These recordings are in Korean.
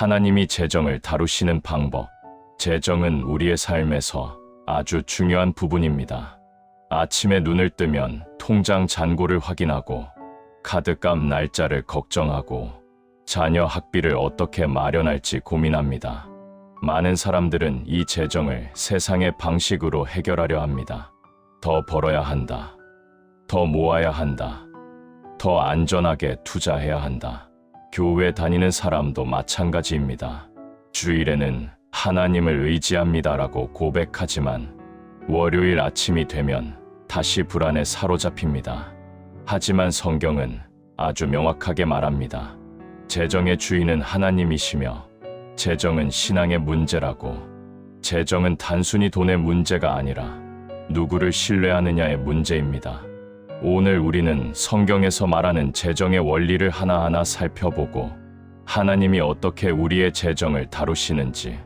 하나님이 재정을 다루시는 방법. 재정은 우리의 삶에서 아주 중요한 부분입니다. 아침에 눈을 뜨면 통장 잔고를 확인하고 카드값 날짜를 걱정하고 자녀 학비를 어떻게 마련할지 고민합니다. 많은 사람들은 이 재정을 세상의 방식으로 해결하려 합니다. 더 벌어야 한다. 더 모아야 한다. 더 안전하게 투자해야 한다. 교회 다니는 사람도 마찬가지입니다. 주일에는 하나님을 의지합니다라고 고백하지만 월요일 아침이 되면 다시 불안에 사로잡힙니다. 하지만 성경은 아주 명확하게 말합니다. 재정의 주인은 하나님이시며 재정은 신앙의 문제라고. 재정은 단순히 돈의 문제가 아니라 누구를 신뢰하느냐의 문제입니다. 오늘 우리는 성경에서 말하는 재정의 원리를 하나하나 살펴보고 하나님이 어떻게 우리의 재정을 다루시는지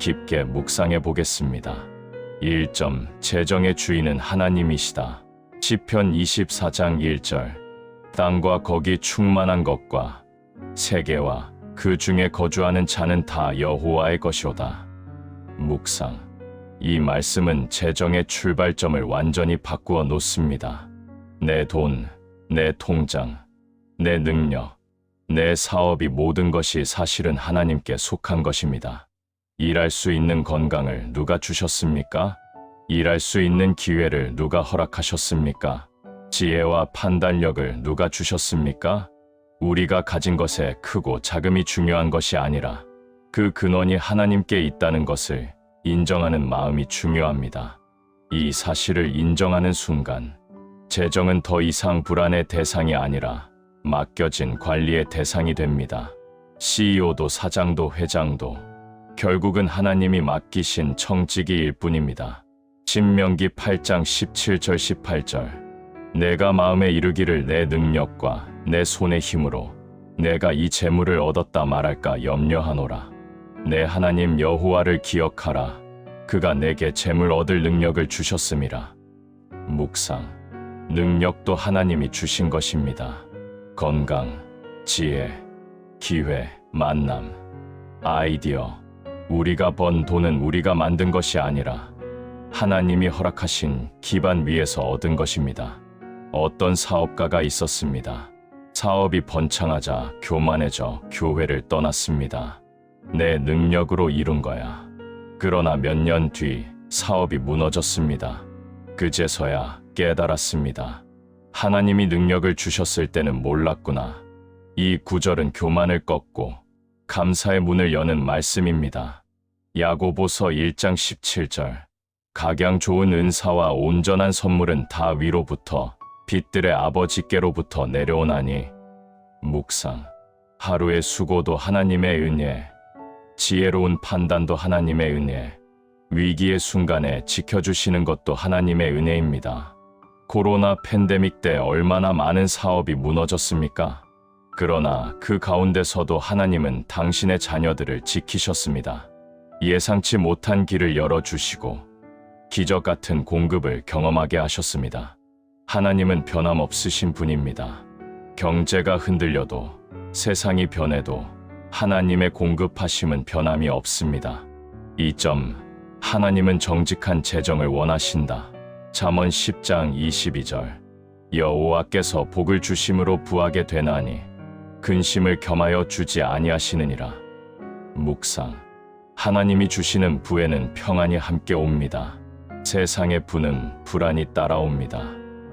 깊게 묵상해 보겠습니다. 1점. 재정의 주인은 하나님이시다. 시편 24장 1절. 땅과 거기 충만한 것과 세계와 그 중에 거주하는 자는 다 여호와의 것이오다. 묵상. 이 말씀은 재정의 출발점을 완전히 바꾸어 놓습니다. 내 돈, 내 통장, 내 능력, 내 사업이 모든 것이 사실은 하나님께 속한 것입니다. 일할 수 있는 건강을 누가 주셨습니까? 일할 수 있는 기회를 누가 허락하셨습니까? 지혜와 판단력을 누가 주셨습니까? 우리가 가진 것에 크고 작음이 중요한 것이 아니라 그 근원이 하나님께 있다는 것을 인정하는 마음이 중요합니다. 이 사실을 인정하는 순간 재정은 더 이상 불안의 대상이 아니라 맡겨진 관리의 대상이 됩니다. CEO도 사장도 회장도 결국은 하나님이 맡기신 청지기일 뿐입니다. 신명기 8장 17절 18절. 내가 마음에 이르기를 내 능력과 내 손의 힘으로 내가 이 재물을 얻었다 말할까 염려하노라. 내 하나님 여호와를 기억하라. 그가 내게 재물 얻을 능력을 주셨음이라. 묵상. 능력도 하나님이 주신 것입니다. 건강, 지혜, 기회, 만남, 아이디어. 우리가 번 돈은 우리가 만든 것이 아니라 하나님이 허락하신 기반 위에서 얻은 것입니다. 어떤 사업가가 있었습니다. 사업이 번창하자 교만해져 교회를 떠났습니다. 내 능력으로 이룬 거야. 그러나 몇 년 뒤 사업이 무너졌습니다. 그제서야 깨달았습니다. 하나님이 능력을 주셨을 때는 몰랐구나. 이 구절은 교만을 꺾고 감사의 문을 여는 말씀입니다. 야고보서 1장 17절. 각양 좋은 은사와 온전한 선물은 다 위로부터 빛들의 아버지께로부터 내려오나니. 묵상. 하루의 수고도 하나님의 은혜, 지혜로운 판단도 하나님의 은혜, 위기의 순간에 지켜주시는 것도 하나님의 은혜입니다. 코로나 팬데믹 때 얼마나 많은 사업이 무너졌습니까? 그러나 그 가운데서도 하나님은 당신의 자녀들을 지키셨습니다. 예상치 못한 길을 열어주시고 기적 같은 공급을 경험하게 하셨습니다. 하나님은 변함없으신 분입니다. 경제가 흔들려도 세상이 변해도 하나님의 공급하심은 변함이 없습니다. 2점. 하나님은 정직한 재정을 원하신다. 잠언 10장 22절. 여호와께서 복을 주심으로 부하게 되나니 근심을 겸하여 주지 아니하시느니라. 묵상. 하나님이 주시는 부에는 평안이 함께 옵니다. 세상의 부는 불안이 따라옵니다.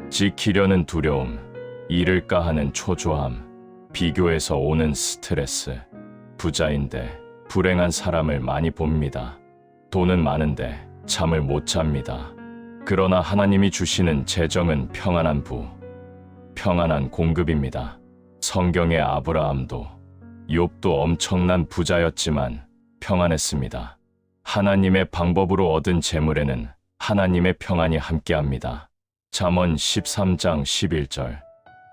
지키려는 두려움, 잃을까 하는 초조함, 비교에서 오는 스트레스. 부자인데 불행한 사람을 많이 봅니다. 돈은 많은데 잠을 못 잡니다. 그러나 하나님이 주시는 재정은 평안한 부, 평안한 공급입니다. 성경의 아브라함도 욥도 엄청난 부자였지만 평안했습니다. 하나님의 방법으로 얻은 재물에는 하나님의 평안이 함께합니다. 잠언 13장 11절.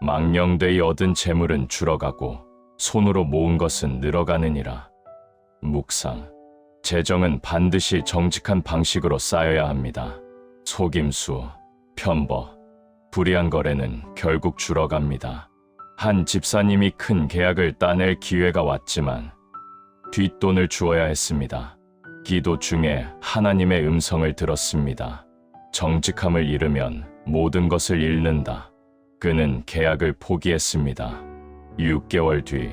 망령되이 얻은 재물은 줄어가고 손으로 모은 것은 늘어가느니라. 묵상. 재정은 반드시 정직한 방식으로 쌓여야 합니다. 속임수, 편법, 불의한 거래는 결국 줄어갑니다. 한 집사님이 큰 계약을 따낼 기회가 왔지만 뒷돈을 주어야 했습니다. 기도 중에 하나님의 음성을 들었습니다. 정직함을 잃으면 모든 것을 잃는다. 그는 계약을 포기했습니다. 6개월 뒤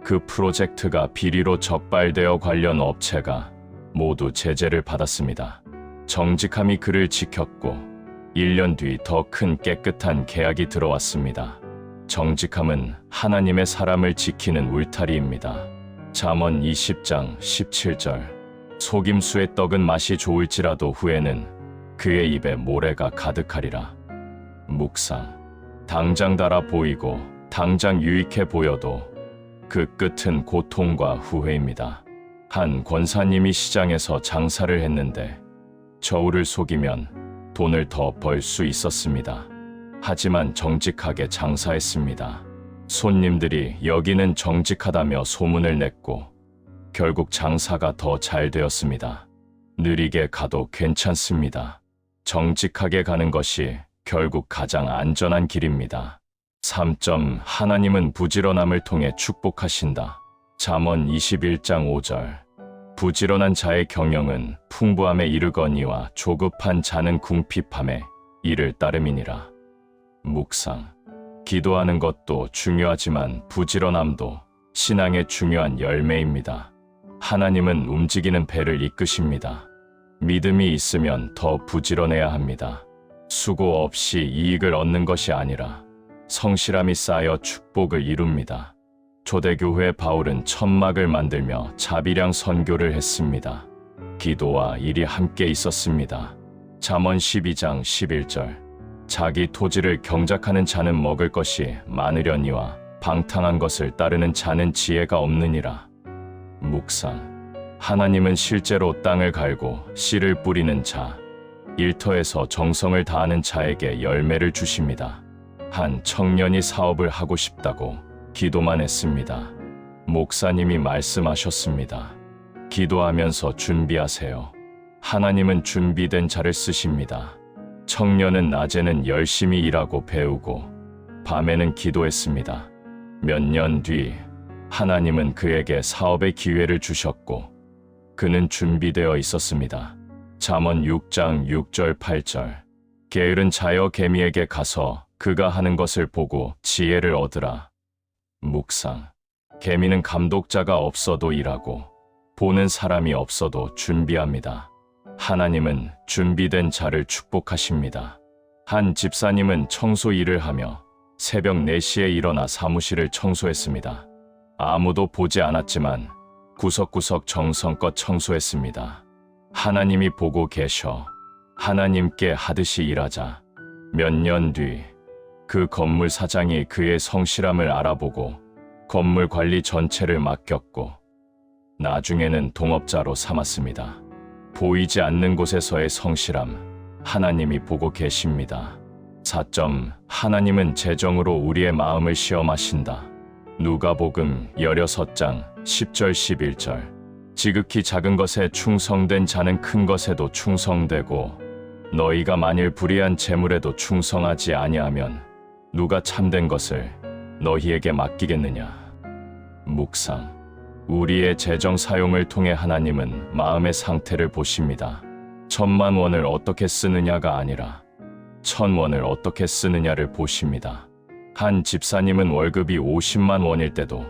그 프로젝트가 비리로 적발되어 관련 업체가 모두 제재를 받았습니다. 정직함이 그를 지켰고 1년 뒤 더 큰 깨끗한 계약이 들어왔습니다. 정직함은 하나님의 사람을 지키는 울타리입니다. 잠언 20장 17절. 속임수의 떡은 맛이 좋을지라도 후에는 그의 입에 모래가 가득하리라. 묵상. 당장 달아 보이고 당장 유익해 보여도 그 끝은 고통과 후회입니다. 한 권사님이 시장에서 장사를 했는데 저울을 속이면 돈을 더 벌 수 있었습니다. 하지만 정직하게 장사했습니다. 손님들이 여기는 정직하다며 소문을 냈고 결국 장사가 더 잘 되었습니다. 느리게 가도 괜찮습니다. 정직하게 가는 것이 결국 가장 안전한 길입니다. 3. 하나님은 부지런함을 통해 축복하신다. 잠언 21장 5절. 부지런한 자의 경영은 풍부함에 이르거니와 조급한 자는 궁핍함에 이를 따름이니라. 묵상. 기도하는 것도 중요하지만 부지런함도 신앙의 중요한 열매입니다. 하나님은 움직이는 배를 이끄십니다. 믿음이 있으면 더 부지런해야 합니다. 수고 없이 이익을 얻는 것이 아니라 성실함이 쌓여 축복을 이룹니다. 초대교회 바울은 천막을 만들며 자비량 선교를 했습니다. 기도와 일이 함께 있었습니다. 잠언 12장 11절. 자기 토지를 경작하는 자는 먹을 것이 많으려니와 방탕한 것을 따르는 자는 지혜가 없느니라. 묵상. 하나님은 실제로 땅을 갈고 씨를 뿌리는 자, 일터에서 정성을 다하는 자에게 열매를 주십니다. 한 청년이 사업을 하고 싶다고 기도만 했습니다. 목사님이 말씀하셨습니다. 기도하면서 준비하세요. 하나님은 준비된 자를 쓰십니다. 청년은 낮에는 열심히 일하고 배우고 밤에는 기도했습니다. 몇 년 뒤 하나님은 그에게 사업의 기회를 주셨고 그는 준비되어 있었습니다. 잠언 6장 6절 8절. 게으른 자여 개미에게 가서 그가 하는 것을 보고 지혜를 얻으라. 묵상. 개미는 감독자가 없어도 일하고 보는 사람이 없어도 준비합니다. 하나님은 준비된 자를 축복하십니다. 한 집사님은 청소 일을 하며 새벽 4시에 일어나 사무실을 청소했습니다. 아무도 보지 않았지만 구석구석 정성껏 청소했습니다. 하나님이 보고 계셔 하나님께 하듯이 일하자. 몇 년 뒤 그 건물 사장이 그의 성실함을 알아보고 건물 관리 전체를 맡겼고 나중에는 동업자로 삼았습니다. 보이지 않는 곳에서의 성실함, 하나님이 보고 계십니다. 4. 하나님은 재정으로 우리의 마음을 시험하신다. 누가복음 16장 10절 11절. 지극히 작은 것에 충성된 자는 큰 것에도 충성되고 너희가 만일 불의한 재물에도 충성하지 아니하면 누가 참된 것을 너희에게 맡기겠느냐. 묵상. 우리의 재정 사용을 통해 하나님은 마음의 상태를 보십니다. 1,000만 원을 어떻게 쓰느냐가 아니라 1,000원을 어떻게 쓰느냐를 보십니다. 한 집사님은 월급이 50만 원일 때도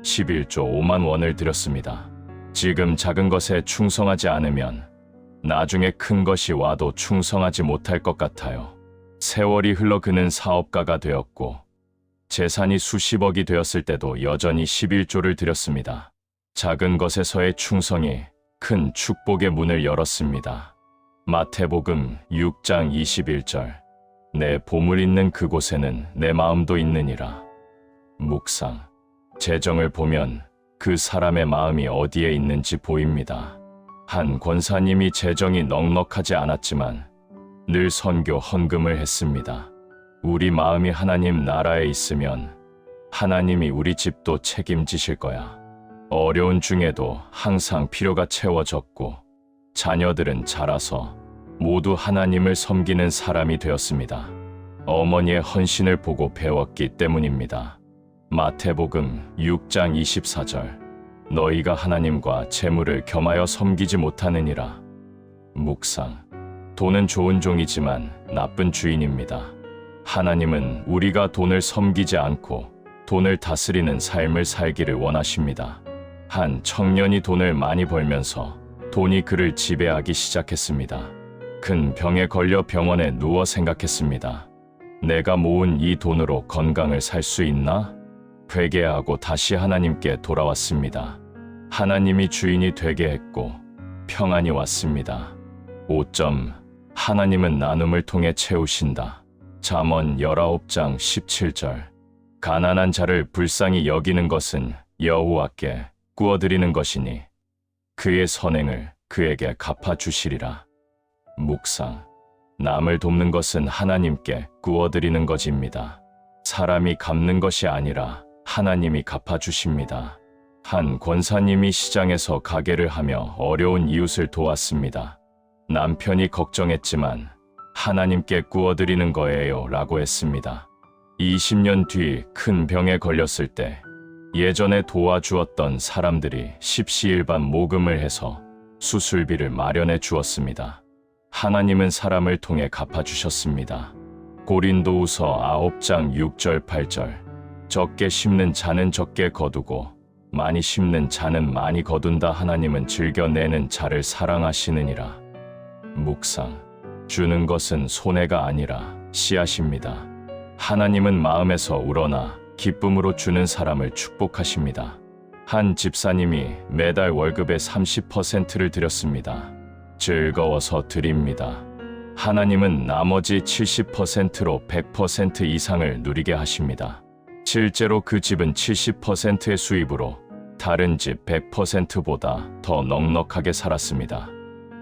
11조 5만 원을 드렸습니다. 지금 작은 것에 충성하지 않으면 나중에 큰 것이 와도 충성하지 못할 것 같아요. 세월이 흘러 그는 사업가가 되었고 재산이 수십억이 되었을 때도 여전히 11조를 드렸습니다. 작은 것에서의 충성이 큰 축복의 문을 열었습니다. 마태복음 6장 21절. 내 보물 있는 그곳에는 내 마음도 있느니라. 묵상. 재정을 보면 그 사람의 마음이 어디에 있는지 보입니다. 한 권사님이 재정이 넉넉하지 않았지만 늘 선교 헌금을 했습니다. 우리 마음이 하나님 나라에 있으면 하나님이 우리 집도 책임지실 거야. 어려운 중에도 항상 필요가 채워졌고 자녀들은 자라서 모두 하나님을 섬기는 사람이 되었습니다. 어머니의 헌신을 보고 배웠기 때문입니다. 마태복음 6장 24절. 너희가 하나님과 재물을 겸하여 섬기지 못하느니라. 묵상. 돈은 좋은 종이지만 나쁜 주인입니다. 하나님은 우리가 돈을 섬기지 않고 돈을 다스리는 삶을 살기를 원하십니다. 한 청년이 돈을 많이 벌면서 돈이 그를 지배하기 시작했습니다. 큰 병에 걸려 병원에 누워 생각했습니다. 내가 모은 이 돈으로 건강을 살 수 있나? 회개하고 다시 하나님께 돌아왔습니다. 하나님이 주인이 되게 했고 평안이 왔습니다. 5점. 하나님은 나눔을 통해 채우신다. 잠언 19장 17절. 가난한 자를 불쌍히 여기는 것은 여호와께 구워드리는 것이니 그의 선행을 그에게 갚아주시리라. 묵상. 남을 돕는 것은 하나님께 구워드리는 것입니다. 사람이 갚는 것이 아니라 하나님이 갚아주십니다. 한 권사님이 시장에서 가게를 하며 어려운 이웃을 도왔습니다. 남편이 걱정했지만 하나님께 구워드리는 거예요 라고 했습니다. 20년 뒤 큰 병에 걸렸을 때 예전에 도와주었던 사람들이 십시일반 모금을 해서 수술비를 마련해 주었습니다. 하나님은 사람을 통해 갚아주셨습니다. 고린도후서 9장 6절 8절. 적게 심는 자는 적게 거두고 많이 심는 자는 많이 거둔다. 하나님은 즐겨내는 자를 사랑하시느니라. 묵상. 주는 것은 손해가 아니라 씨앗입니다. 하나님은 마음에서 우러나 기쁨으로 주는 사람을 축복하십니다. 한 집사님이 매달 월급의 30%를 드렸습니다. 즐거워서 드립니다. 하나님은 나머지 70%로 100% 이상을 누리게 하십니다. 실제로 그 집은 70%의 수입으로 다른 집 100%보다 더 넉넉하게 살았습니다.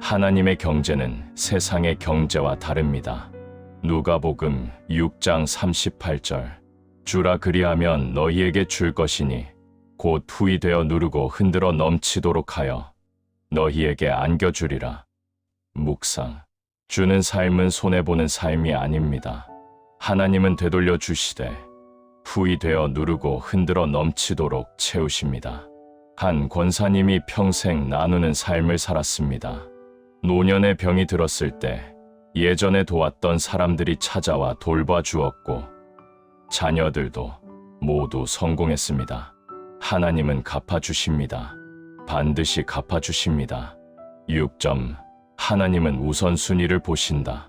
하나님의 경제는 세상의 경제와 다릅니다. 누가복음 6장 38절. 주라 그리하면 너희에게 줄 것이니 곧 후이 되어 누르고 흔들어 넘치도록 하여 너희에게 안겨주리라. 묵상. 주는 삶은 손해보는 삶이 아닙니다. 하나님은 되돌려 주시되 후이 되어 누르고 흔들어 넘치도록 채우십니다. 한 권사님이 평생 나누는 삶을 살았습니다. 노년의 병이 들었을 때 예전에 도왔던 사람들이 찾아와 돌봐주었고 자녀들도 모두 성공했습니다. 하나님은 갚아주십니다. 반드시 갚아주십니다. 6점. 하나님은 우선순위를 보신다.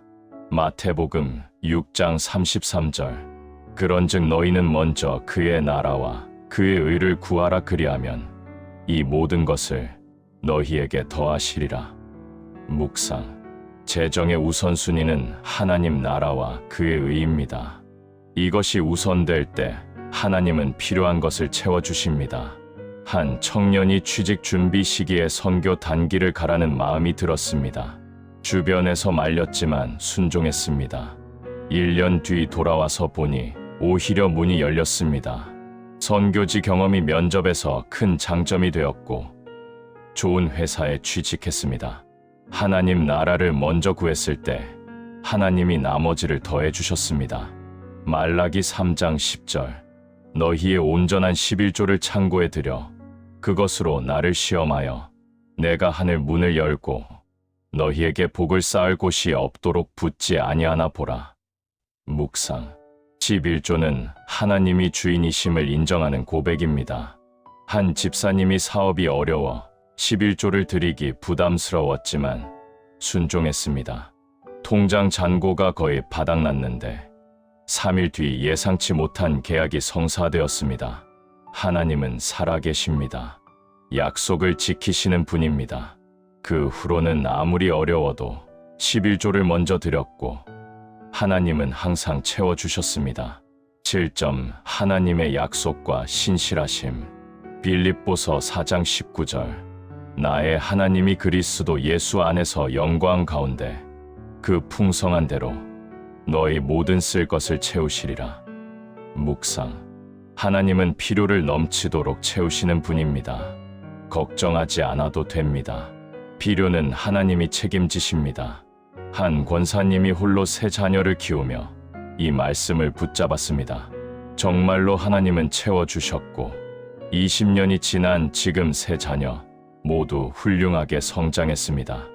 마태복음 6장 33절. 그런즉 너희는 먼저 그의 나라와 그의 의를 구하라. 그리하면 이 모든 것을 너희에게 더하시리라. 묵상. 재정의 우선순위는 하나님 나라와 그의 의입니다. 이것이 우선될 때 하나님은 필요한 것을 채워주십니다. 한 청년이 취직 준비 시기에 선교 단기를 가라는 마음이 들었습니다. 주변에서 말렸지만 순종했습니다. 1년 뒤 돌아와서 보니 오히려 문이 열렸습니다. 선교지 경험이 면접에서 큰 장점이 되었고 좋은 회사에 취직했습니다. 하나님 나라를 먼저 구했을 때 하나님이 나머지를 더해 주셨습니다. 말라기 3장 10절. 너희의 온전한 11조를 창고에 들여 그것으로 나를 시험하여 내가 하늘 문을 열고 너희에게 복을 쌓을 곳이 없도록 붙지 아니하나 보라. 묵상. 11조는 하나님이 주인이심을 인정하는 고백입니다. 한 집사님이 사업이 어려워 11조를 드리기 부담스러웠지만 순종했습니다. 통장 잔고가 거의 바닥났는데 3일 뒤 예상치 못한 계약이 성사되었습니다. 하나님은 살아계십니다. 약속을 지키시는 분입니다. 그 후로는 아무리 어려워도 11조를 먼저 드렸고 하나님은 항상 채워주셨습니다. 7점. 하나님의 약속과 신실하심. 빌립보서 4장 19절. 나의 하나님이 그리스도 예수 안에서 영광 가운데 그 풍성한 대로 너희 모든 쓸 것을 채우시리라. 묵상. 하나님은 필요를 넘치도록 채우시는 분입니다. 걱정하지 않아도 됩니다. 필요는 하나님이 책임지십니다. 한 권사님이 홀로 세 자녀를 키우며 이 말씀을 붙잡았습니다. 정말로 하나님은 채워주셨고 20년이 지난 지금 세 자녀 모두 훌륭하게 성장했습니다.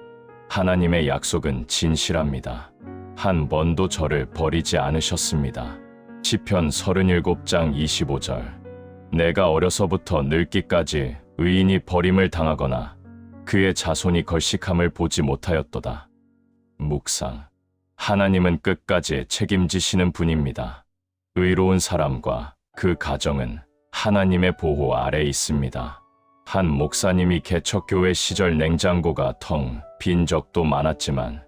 하나님의 약속은 진실합니다. 한 번도 저를 버리지 않으셨습니다. 시편 37장 25절. 내가 어려서부터 늙기까지 의인이 버림을 당하거나 그의 자손이 걸식함을 보지 못하였도다. 묵상. 하나님은 끝까지 책임지시는 분입니다. 의로운 사람과 그 가정은 하나님의 보호 아래에 있습니다. 한 목사님이 개척교회 시절 냉장고가 텅 빈 적도 많았지만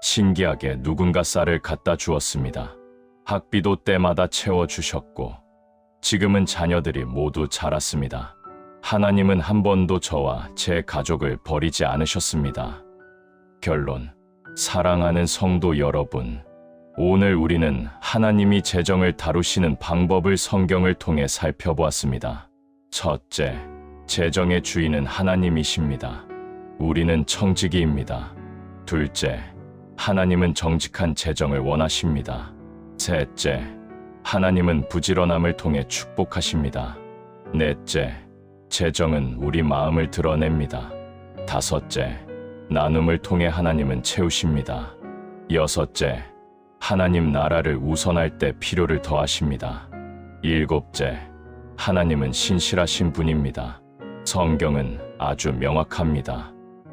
신기하게 누군가 쌀을 갖다 주었습니다. 학비도 때마다 채워주셨고 지금은 자녀들이 모두 자랐습니다. 하나님은 한 번도 저와 제 가족을 버리지 않으셨습니다. 결론. 사랑하는 성도 여러분, 오늘 우리는 하나님이 재정을 다루시는 방법을 성경을 통해 살펴보았습니다. 첫째, 재정의 주인은 하나님이십니다. 우리는 청지기입니다. 둘째, 하나님은 정직한 재정을 원하십니다. 셋째, 하나님은 부지런함을 통해 축복하십니다. 넷째, 재정은 우리 마음을 드러냅니다. 다섯째, 나눔을 통해 하나님은 채우십니다. 여섯째, 하나님 나라를 우선할 때 필요를 더하십니다. 일곱째, 하나님은 신실하신 분입니다. 성경은 아주 명확합니다.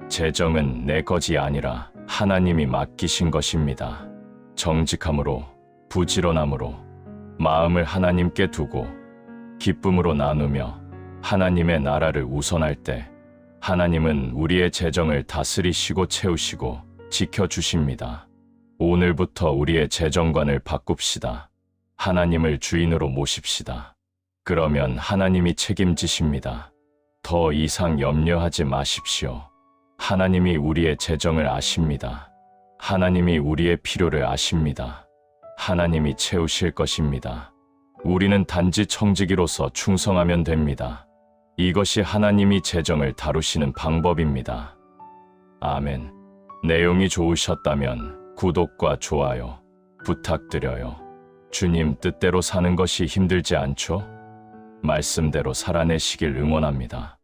재정은 내 것이 아니라 하나님이 맡기신 것입니다. 정직함으로, 부지런함으로, 마음을 하나님께 두고, 기쁨으로 나누며 하나님의 나라를 우선할 때 하나님은 우리의 재정을 다스리시고 채우시고 지켜주십니다. 오늘부터 우리의 재정관을 바꿉시다. 하나님을 주인으로 모십시다. 그러면 하나님이 책임지십니다. 더 이상 염려하지 마십시오. 하나님이 우리의 재정을 아십니다. 하나님이 우리의 필요를 아십니다. 하나님이 채우실 것입니다. 우리는 단지 청지기로서 충성하면 됩니다. 이것이 하나님이 재정을 다루시는 방법입니다. 아멘. 내용이 좋으셨다면 구독과 좋아요 부탁드려요. 주님 뜻대로 사는 것이 힘들지 않죠? 말씀대로 살아내시길 응원합니다.